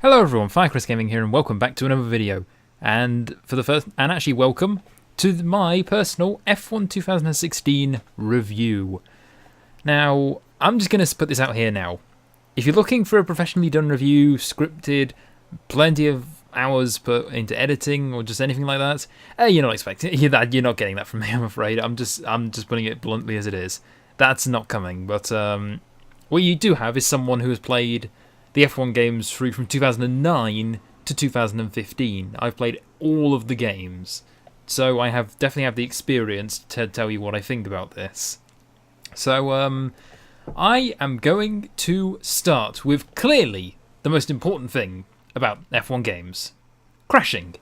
Hello everyone, Firecrest Gaming here, and welcome back to another video. And actually welcome to my personal F1 2016 review. Now, I'm just going to put this out here now. If you're looking for a professionally done review, scripted, plenty of hours put into editing, or just anything like that, you're not expecting you're not getting that from me, I'm afraid. I'm just putting it bluntly as it is. That's not coming. But what you do have is someone who has played the F1 games through from 2009 to 2015. I've played all of the games, so I definitely have the experience to tell you what I think about this. So I am going to start with clearly the most important thing about F1 games: crashing.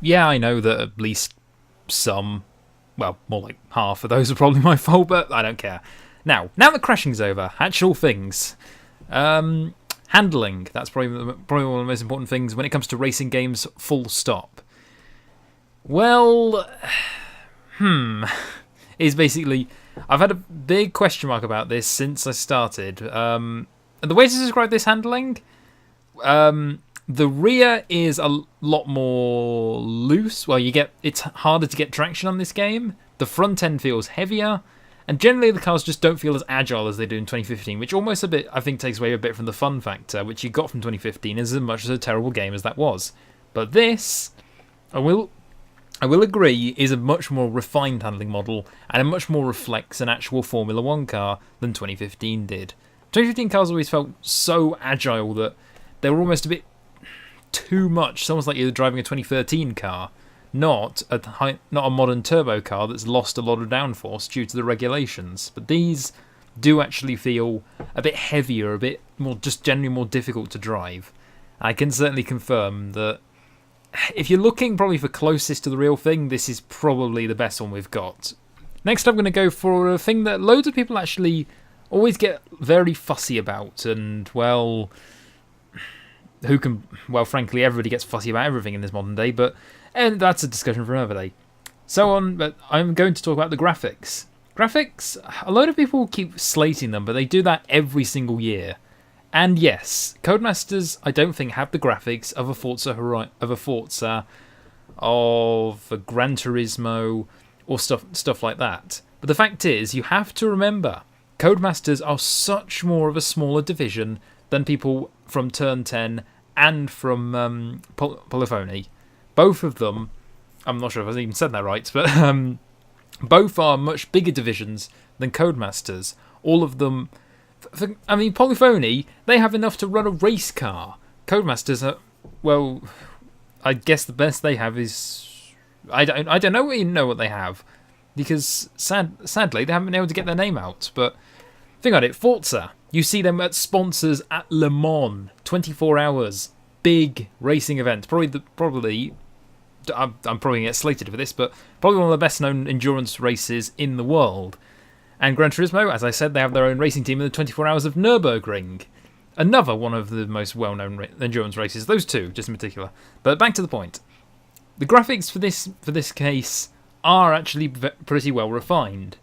Yeah, I know that at least some, well, more like half of those are probably my fault, but I don't care. Now that crashing's over, actual things. Handling, that's probably one of the most important things when it comes to racing games, full stop. Well, is basically, I've had a big question mark about this since I started. The way to describe this handling, the rear is a lot more loose. Well, it's harder to get traction on this game. The front end feels heavier, and generally the cars just don't feel as agile as they do in 2015, which almost I think takes away a bit from the fun factor, which you got from 2015 as much as a terrible game as that was. But this, I will agree, is a much more refined handling model, and it much more reflects an actual Formula 1 car than 2015 did. 2015 cars always felt so agile that they were almost a bit too much. It's almost like you're driving a 2013 car, not a modern turbo car that's lost a lot of downforce due to the regulations. But these do actually feel a bit heavier, a bit more, just generally more difficult to drive. I can certainly confirm that if you're looking probably for closest to the real thing, this is probably the best one we've got. Next, I'm going to go for a thing that loads of people actually always get very fussy about, and well, frankly, everybody gets fussy about everything in this modern day, and that's a discussion for another day. But I'm going to talk about the graphics. Graphics, a lot of people keep slating them, but they do that every single year. And yes, Codemasters, I don't think, have the graphics of a Forza, of a Gran Turismo, or stuff like that. But the fact is, you have to remember, Codemasters are such more of a smaller division than people from Turn 10 and from Polyphony. Both of them, I'm not sure if I've even said that right, but both are much bigger divisions than Codemasters. All of them, Polyphony, they have enough to run a race car. Codemasters are, well, I guess the best they have is, I don't know what they have, because sadly they haven't been able to get their name out. But think about it, Forza, you see them at sponsors at Le Mans, 24 hours, big racing event. Probably, I'm probably going to get slated for this, but probably one of the best known endurance races in the world. And Gran Turismo, as I said, they have their own racing team in the 24 Hours of Nürburgring. Another one of the most well-known endurance races, those two, just in particular. But back to the point. The graphics for this case are actually pretty well refined.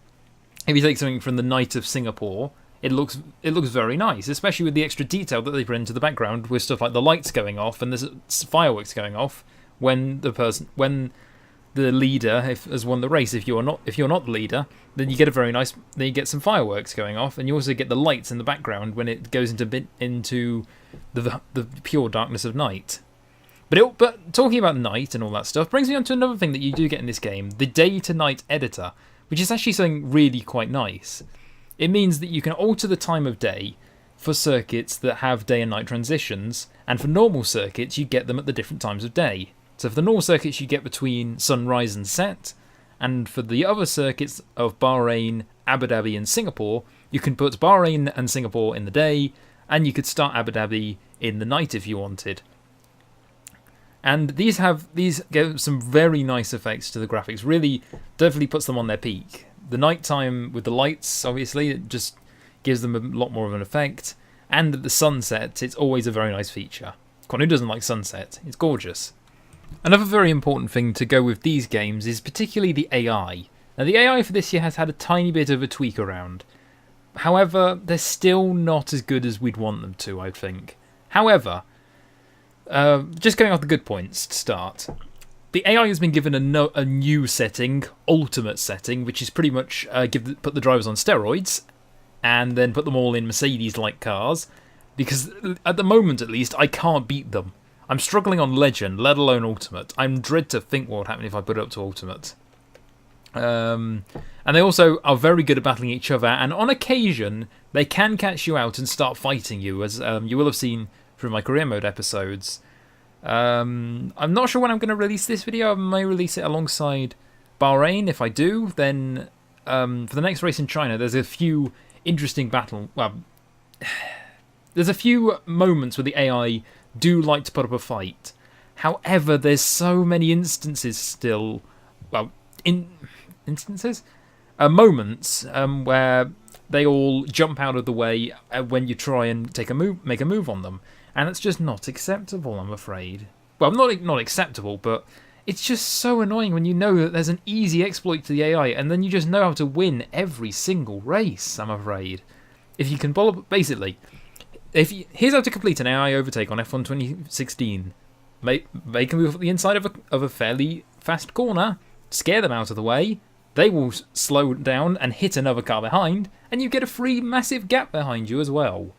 If you take something from the Night of Singapore, it looks very nice, especially with the extra detail that they put into the background, with stuff like the lights going off and there's fireworks going off when the leader has won the race. If you're not the leader, then you get some fireworks going off, and you also get the lights in the background when it goes into the pure darkness of night. But talking about night and all that stuff brings me on to another thing that you do get in this game: the day to night editor, which is actually something really quite nice. It means that you can alter the time of day for circuits that have day and night transitions, and for normal circuits you get them at the different times of day. So for the normal circuits you get between sunrise and set, and for the other circuits of Bahrain, Abu Dhabi and Singapore, you can put Bahrain and Singapore in the day, and you could start Abu Dhabi in the night if you wanted. And these give some very nice effects to the graphics. Really, definitely puts them on their peak. the nighttime with the lights, obviously, it just gives them a lot more of an effect. And at the sunset, it's always a very nice feature. Who doesn't like sunset? It's gorgeous. Another very important thing to go with these games is particularly the AI. Now, the AI for this year has had a tiny bit of a tweak around. However, they're still not as good as we'd want them to, I think. However, just going off the good points to start, the AI has been given a new setting, ultimate setting, which is pretty much put the drivers on steroids and then put them all in Mercedes-like cars, because at the moment, at least, I can't beat them. I'm struggling on Legend, let alone Ultimate. I'm dread to think what would happen if I put it up to Ultimate. And they also are very good at battling each other, and on occasion, they can catch you out and start fighting you, as you will have seen from my career mode episodes. I'm not sure when I'm going to release this video. I may release it alongside Bahrain. If I do, then for the next race in China, there's a few interesting there's a few moments where the AI do like to put up a fight. However, there's so many instances still, moments where they all jump out of the way when you try and make a move on them, and it's just not acceptable, I'm afraid. Well, not acceptable, but it's just so annoying when you know that there's an easy exploit to the AI, and then you just know how to win every single race, I'm afraid. If you can basically, here's how to complete an AI overtake on F1 2016. Make a move up the inside of a fairly fast corner, scare them out of the way, they will slow down and hit another car behind, and you get a free massive gap behind you as well.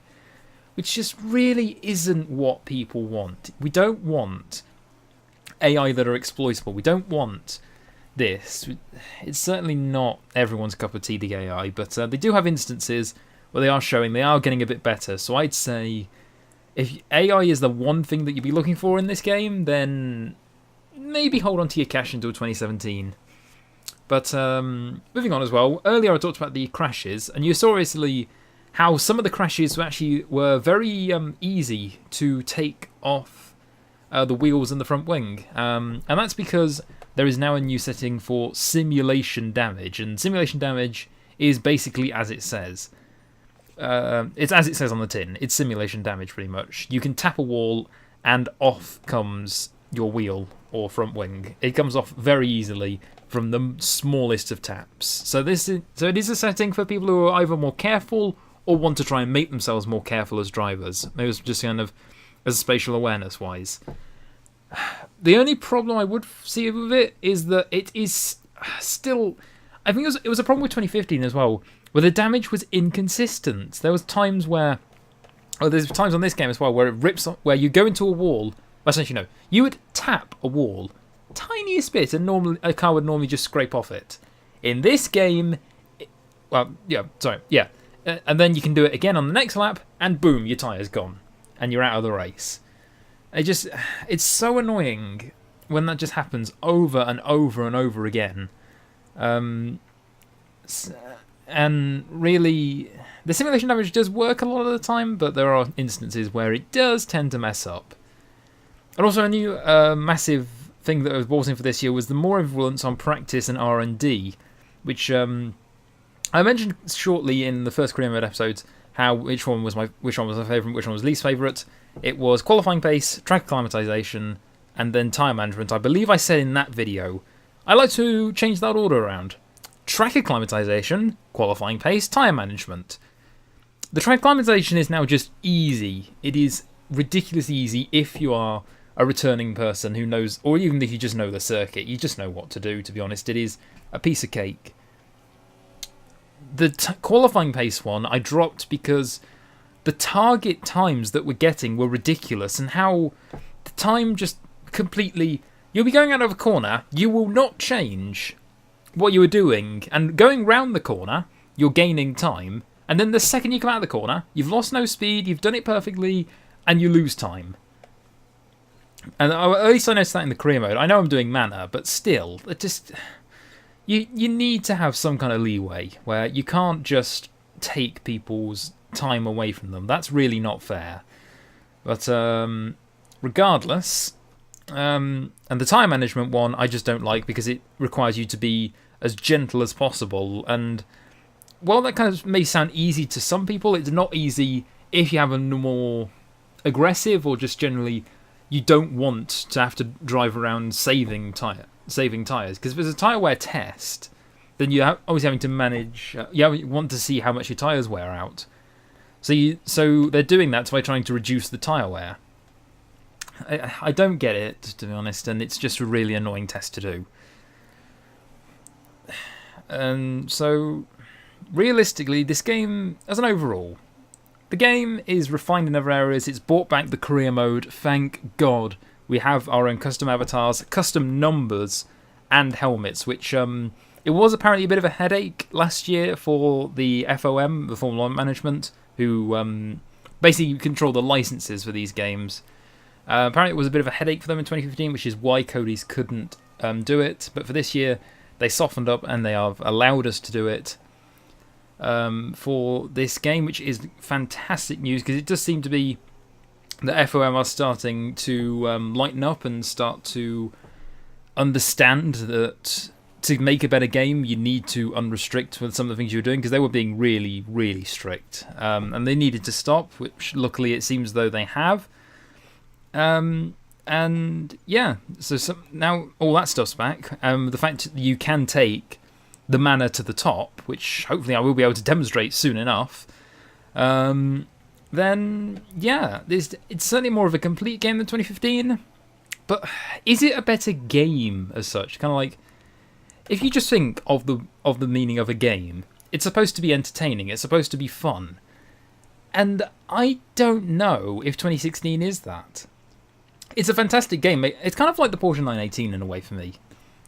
Which just really isn't what people want. We don't want AI that are exploitable. We don't want this. It's certainly not everyone's cup of tea, the AI, but they do have instances where they are getting a bit better. So I'd say if AI is the one thing that you'd be looking for in this game, then maybe hold on to your cash until 2017. But moving on as well, earlier I talked about the crashes, and you saw recently how some of the crashes were very easy to take off the wheels and the front wing. And that's because there is now a new setting for simulation damage, and simulation damage is basically as it says. It's as it says on the tin. It's simulation damage, pretty much. You can tap a wall, and off comes your wheel or front wing. It comes off very easily from the smallest of taps. So it is a setting for people who are either more careful or want to try and make themselves more careful as drivers. It was just kind of as spatial awareness wise. The only problem I would see with it is that it is still, I think it was a problem with 2015 as well, where the damage was inconsistent. There's times on this game as well where it rips, where you go into a wall. Essentially, no, you would tap a wall, tiniest bit, and normally a car would normally just scrape off it. In this game, and then you can do it again on the next lap, and boom, your tyre's gone, and you're out of the race. It's so annoying when that just happens over and over and over again. And really, the simulation damage does work a lot of the time, but there are instances where it does tend to mess up. And also a new massive thing that was brought in for this year was the more influence on practice and R&D, which I mentioned shortly in the first career mode episodes which one was my favourite, which one was least favourite. It was qualifying pace, track acclimatization, and then tyre management. I believe I said in that video, I like to change that order around. Track acclimatization, qualifying pace, tyre management. The track acclimatization is now just easy. It is ridiculously easy if you are a returning person who knows, or even if you just know the circuit, you just know what to do, to be honest. It is a piece of cake. The qualifying pace one I dropped because the target times that we're getting were ridiculous, and how the time just completely... You'll be going out of a corner, you will not change what you were doing, and going round the corner, you're gaining time, and then the second you come out of the corner, you've lost no speed, you've done it perfectly, and you lose time. And at least I noticed that in the career mode. I know I'm doing mana, but still, it just... You need to have some kind of leeway where you can't just take people's time away from them. That's really not fair. But regardless, and the time management one I just don't like because it requires you to be as gentle as possible. And while that kind of may sound easy to some people, it's not easy if you have a more aggressive or just generally you don't want to have to drive around saving tyres. Because if it's a tyre wear test, then you're always having to manage. You want to see how much your tyres wear out. So they're doing that by trying to reduce the tyre wear. I don't get it, to be honest, and it's just a really annoying test to do. And so, realistically, this game, as an overall, the game is refined in other areas. It's brought back the career mode. Thank God. We have our own custom avatars, custom numbers, and helmets, which it was apparently a bit of a headache last year for the FOM, the Formula 1 management, who basically control the licenses for these games. Apparently it was a bit of a headache for them in 2015, which is why Cody's couldn't do it. But for this year, they softened up and they have allowed us to do it for this game, which is fantastic news, because it does seem to be the FOM are starting to lighten up and start to understand that to make a better game, you need to unrestrict with some of the things you were doing, because they were being really, really strict. And they needed to stop, which luckily it seems though they have. And yeah, so now all that stuff's back. The fact that you can take the manor to the top, which hopefully I will be able to demonstrate soon enough, then yeah, it's certainly more of a complete game than 2015. But is it a better game as such? Kind of like, if you just think of the meaning of a game, it's supposed to be entertaining, it's supposed to be fun. And I don't know if 2016 is that. It's a fantastic game. It's kind of like the Porsche 918 in a way for me.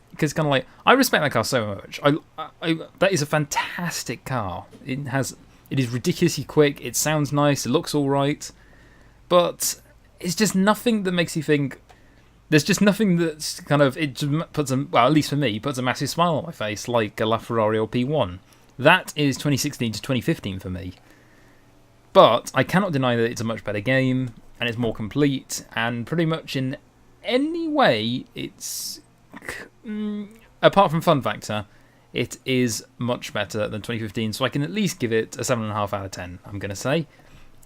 Because kind of like, I respect that car so much. That is a fantastic car. It is ridiculously quick, it sounds nice, it looks alright. But it's just nothing that makes you think. There's just nothing that's kind of, it puts well, at least for me, puts a massive smile on my face like a LaFerrari or P1. That is 2016 to 2015 for me. But I cannot deny that it's a much better game, and it's more complete, and pretty much in any way, it's, apart from fun factor, it is much better than 2015, so I can at least give it a 7.5 out of 10, I'm going to say,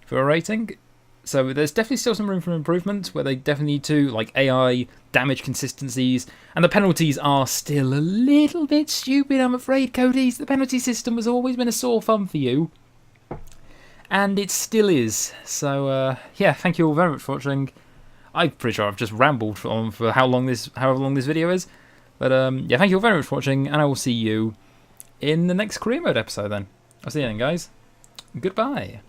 for a rating. So there's definitely still some room for improvement, where they definitely need to, like AI, damage consistencies, and the penalties are still a little bit stupid, I'm afraid, Cody's. The penalty system has always been a sore thumb for you, and it still is. So yeah, thank you all very much for watching. I'm pretty sure I've just rambled on for however long this video is, but yeah, thank you all very much for watching, and I will see you in the next career mode episode then. I'll see you then, guys. Goodbye.